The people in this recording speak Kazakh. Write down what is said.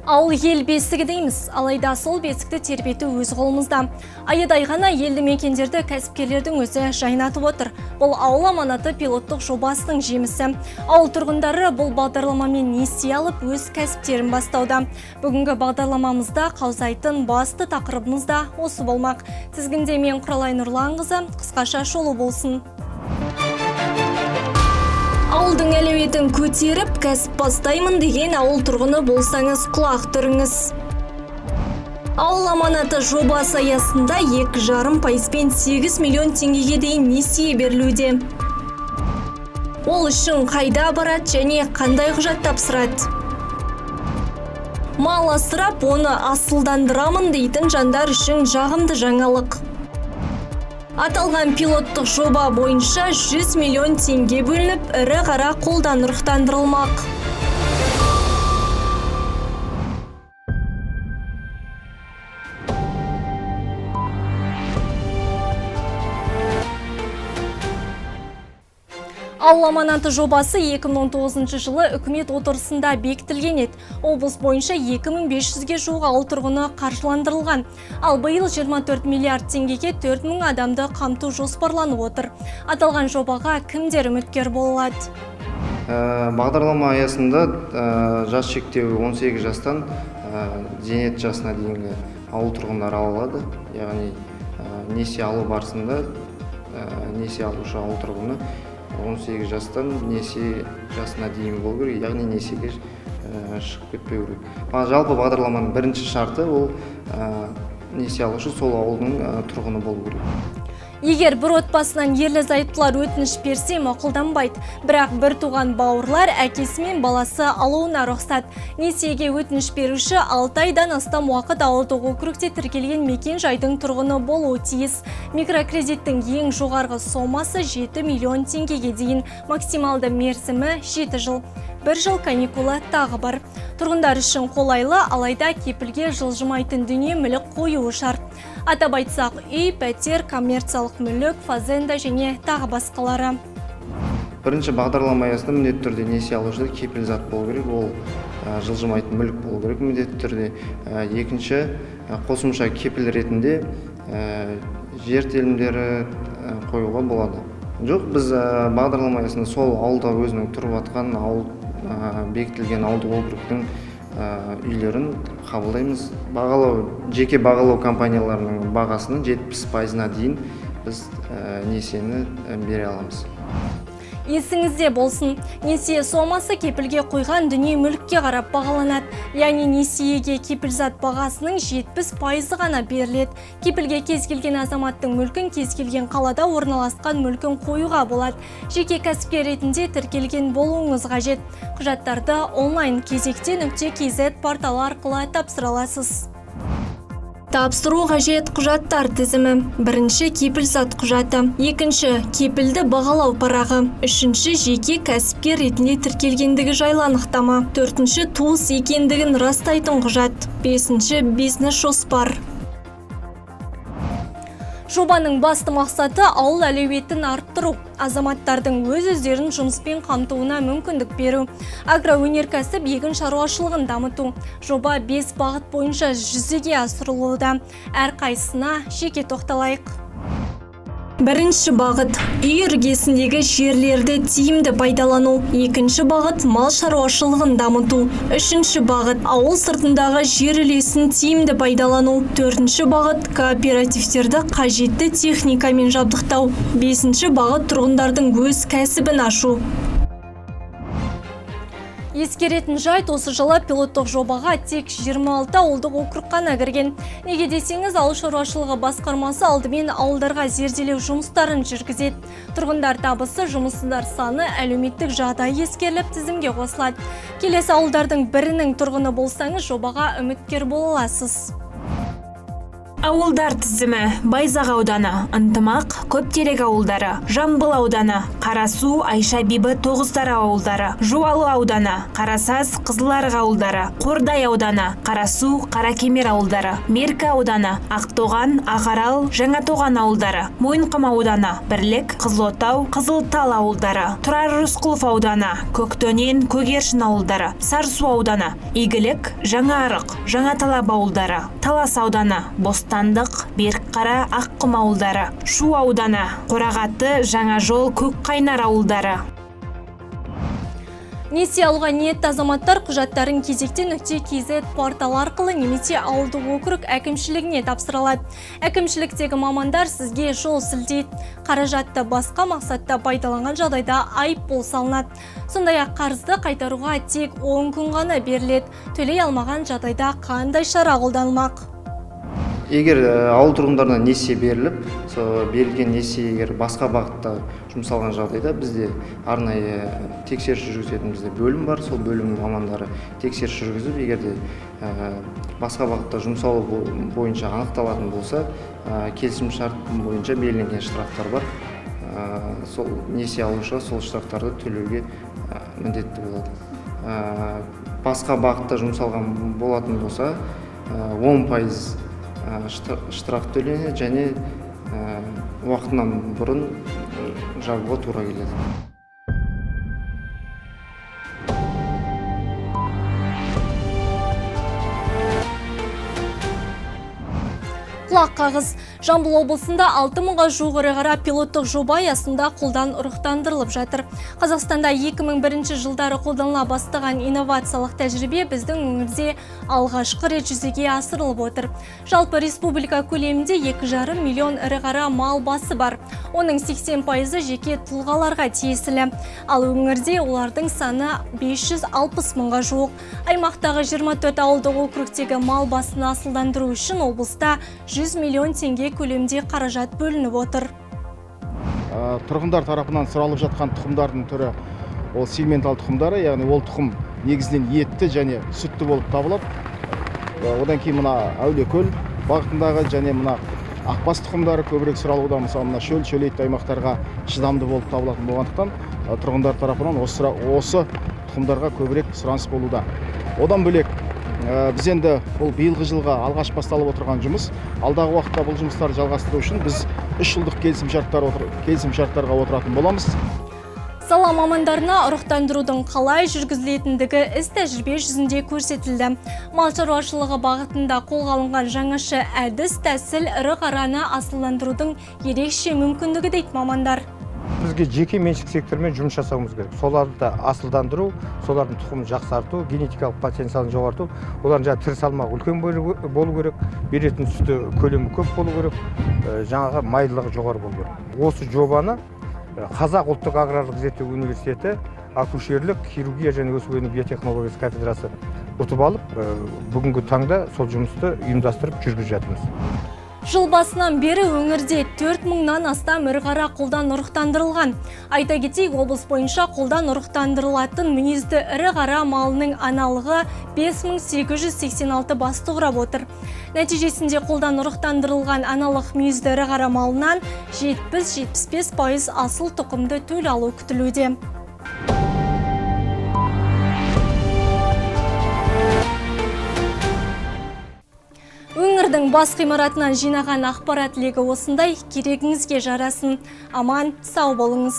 Ауыл ел бесігі дейміз, алайда сол бесікті тербету өз қолымызда. Айыдай ғана елді мекендерді кәсіпкерлердің өзі жайнатып отыр. Бұл ауыл аманаты пилоттық жобасының жемісі. Ауыл тұрғындары бұл бағдарламамен несие алып өз кәсіптерін бастауда. Бүгінгі бағдарламамызда қаузайтын басты тақырыбымыз да осы болмақ. Тізгінде мен Құралай Нұрланқызы, қысқаша шолу болсын. Ауылдың әлеуетін көтеріп, кәсіп бастаймын деген ауыл тұрғыны болсаңыз құлақ түріңіз. Ауыл аманаты жобасы аясында 2,5% 8 миллион теңгеге дейін несие берілуде. Ол үшін қайда барады және қандай құжат тапсырады? Мал асырап, оны асылдандырамын дейтін жандар үшін жағымды жаңалық. Аталған пилоттық жоба бойынша 100 миллион теңге бөлініп, ірі қара қолдан ұрықтандырылмақ. Ауыл аманаты жобасы 2019 жылы үкімет отырысында бекітілген еді. Облыс бойынша 2500-ге жуық ауыл тұрғыны қаржыландырылған. Ал биыл 24 миллиард теңгеге 4000 адамды қамту жоспарланып отыр. Аталған жобаға кімдер үміткер болады? Бағдарлама аясында жас шектеуі 18 жастан зейнет жасына дейінгі ауыл тұрғындары ала алады. Яғни несие алу барысында несие алушы ауыл тұрғыны 18 жастан несие жасына дейін болу керек, яғни несиеге шығып кетпеу керек. Жалпы бағдарламаның бірінші шарты ол несие алушы сол ауылдың тұрғыны болу керек. Егер бір отбасынан ерлі-зайыптылар өтініш берсе мақұлданбайды. Бірақ бір туған бауырлар әкесі мен баласы алуына рұқсат. Несиеге өтініш беруші 6 айдан астам уақыт ауылдық округте тіркелген мекен жайдың тұрғыны болуы тиіс. Микрокредиттің ең жоғарғы сомасы 7 миллион теңгеге дейін, максималды мерзімі 7 жыл. 1 жыл каникулы тағы бар. Тұрғындар үшін қолайлы, алайда кепілге жылжымайтын дүние мүлік қоюы шарт. Атап айтсақ, үй, пәтер, коммерциялық мүлік, фазенда және тағы басқалары. Бірінші бағдарлама аясында міндетті түрде несие алушыда кепіл зат болу керек, ол жылжымайтын мүлік болу керек міндетті түрде. Екінші, қосымша кепіл ретінде жер телімдері қоюға болады. Жоқ, біз бағдарлама аясында сол ауылда өзінің тұрып жатқан бекітілген ауылдық округтың үйлерін қабылдаймыз. Жеке бағалау компанияларының бағасының 70%-на дейін біз несиені бере аламыз. Есіңізде болсын, несие сомасы кепілге қойған дүние мүлікке қарап бағаланады. Яғни несиеге кепілзат бағасының 70% ғана беріледі. Кепілге кез келген азаматтың мүлкін кез келген қалада орналасқан мүлкін қоюға болады. Жеке кәсіпкер ретінде тіркелген болуыңыз қажет. Құжаттарды онлайн кезекте.kz порталы арқылы тапсыра аласыз. Тапсыру қажет құжаттар тізімі. Бірінші кепілзат құжаты. Екінші кепілді бағалау парағы. Үшінші жеке кәсіпкер ретінде тіркелгендігі жайлы анықтама. Төртінші туыс екендігін растайтын құжат. Бесінші бизнес жоспар. Жобаның басты мақсаты ауыл әлеуетін арттыру, азаматтардың өз-өздерін жұмыспен қамтуына мүмкіндік беру, агроөнеркәсіп егін шаруашылығын дамыту. Жоба 5 бағыт бойынша жүзеге асырылуда. Әрқайсына жеке тоқталайық. Бірінші бағыт – үй іргесіндегі жерлерді тиімді пайдалану. Екінші бағыт – мал шаруашылығын дамыту. Үшінші бағыт – ауыл сыртындағы жер үлесін тиімді пайдалану. Төртінші бағыт – кооперативтерді қажетті техникамен жабдықтау. Бесінші бағыт – тұрғындардың өз кәсібін ашу. Ескеретін жайт, осы жылы пилоттық жобаға тек 26 ауылдық округ қана кірген. Неге десеңіз, ауыл шаруашылығы басқармасы алдымен ауылдарға зерделеу жұмыстарын жүргізеді. Тұрғындар табысы, жұмыссыздар саны, әлеуметтік жағдай ескеріліп тізімге қосылады. Келесі ауылдардың бірінің тұрғыны болсаңыз, жобаға үміткер бола аласыз. Ауылдар тізімі: Байзақ ауданы, Ынтымақ, Көптерек ауылдары, Жамбыл ауданы, Қарасу, Айша Бибі, Тоғыздара ауылдары, Жуалы ауданы, Қарасаз, Қызыларық ауылдары, Қордай ауданы, Қарасу, Қаракемер ауылдары, Меркі ауданы, Ақтоған, Ағарал, Жаңатоған ауылдары, Мойынқұм ауданы, Бірлік, Қызылотау, Қызылтал ауылдары, Тұрар Рысқұлов ауданы, Көктөнен, Көгершін ауылдары, Сарысу ауданы, Игілік, Жаңаарық, Жаңаталап ауылдары, Талас ауданы, Бостандық, Берікқара, Аққұм ауылдары, Шу ауданы, Қорағаты, Жаңажол, Көкқайнар ауылдары. Несие алуға ниетті азаматтар құжаттарын кезекте.kz порталы арқылы немесе ауылдық округ әкімшілігіне тапсырылады. Әкімшіліктегі мамандар сізге жол сілтейді. Қаражатты басқа мақсатта пайдаланған жағдайда айыппұл салынады. Сондай-ақ қарызды қайтаруға тек 10 күн ғана беріледі. Төлей алмаған жағдайда қандай шара қолданылмақ? Егер ауыл тұрғындарына несие беріліп, берілген несие егер басқа бағытта жұмсалған жағдайда бізде арнайы тексеріс жүргізетін бізде бөлім бар. Сол бөлімнің мамандары тексеріс жүргізіп, егерде басқа бағытта жұмсалу бойынша анықталатын болса, келісім шарт бойынша белгіленген штрафтар бар. Сол несие алушы сол штрафтарды төлеуге міндетті болады. Басқа бағытта жұмсалған болатын болса, 10% штраф төленеді және уақытынан бұрын жабуға тура келеді. Құлақ қағыз. Жамбыл облысында 6000-ға жуық ірі қара пилоттық жоба аясында қолдан ұрықтандырылып жатыр. Қазақстанда 2001 жылдары қолданыла бастаған инновациялық тәжірибе біздің өңірде алғашқы рет жүзеге асырылып отыр. Жалпы республика көлемінде 2,5 миллион ірі қара мал басы бар. Оның 80% жеке тұлғаларға тиесілі. Ал өңірде олардың саны 560 мыңға жуық. Аймақтағы 24 ауылдық округтегі мал басын асылдандыру үшін облыста 100 миллион теңге көлемде қаражат бөлініп отыр. Тұрғындар тарапынан сұралып жатқан тұқымдардың түрі ол сегментал тұқымдары, яғни ол тұқым негізінен етті және сүтті болып табылады. Одан кейін мына Әулиекөл бағытындағы және мына Ақбас тұқымдары көбірек сұралуда, мысалы мына шөл-шөлейтті аймақтарға шыдамды болып табылатын болғандықтан тұрғындар тарапынан осы тұқымдарға көбірек сұраныс болуда. Одан бөлек біз енді бұл биылғы жылға алғаш басталып отырған жұмыс. Алдағы уақытта бұл жұмыстарды жалғастыру үшін біз 3 жылдық келісімшарттарға отыратын боламыз. Сала мамандарына ұрықтандырудың қалай жүргізілетіндігі іс тәжірибе жүзінде көрсетілді. Мал шаруашылығы бағытында қолға алынған жаңаша әдіс тәсіл ірі қараны асылдандырудың ерекше мүмкіндігі дейді мамандар. Бізге жеке меншік сектормен жұмыс жасауымыз керек. Соларды асылдандыру, солардың тұқымын жақсарту, генетикалық потенциалын жоғарту, олардың тірі салмағы үлкен болу керек, беретін сүті көлемі көп болу керек, жаңағы майлылығы жоғары болу керек. Осы жобаны Қазақ ұлттық аграрлық зерттеу университеті акушерлік, хирургия және өсіп-өну биотехнологиясы кафедрасы ұтып алып, бүгінгі таңда сол жұмысты ұйымдастырып жүргізіп жатырмыз. Жыл басынан бері өңірде 4000-нан астам ірі қара қолдан ұрықтандырылған. Айта кетейік, облыс бойынша қолдан ұрықтандырылатын мүйізді ірі қара малының аналығы 5886 басты құрап отыр. Нәтижесінде қолдан ұрықтандырылған аналық мүйізді ірі қара малынан 70-75% асыл тұқымды төл алу күтілуде. Өңірдің бас ғимаратынан жинаған ақпарат легі осындай. Керегіңізге жарасын. Аман, сау болыңыз.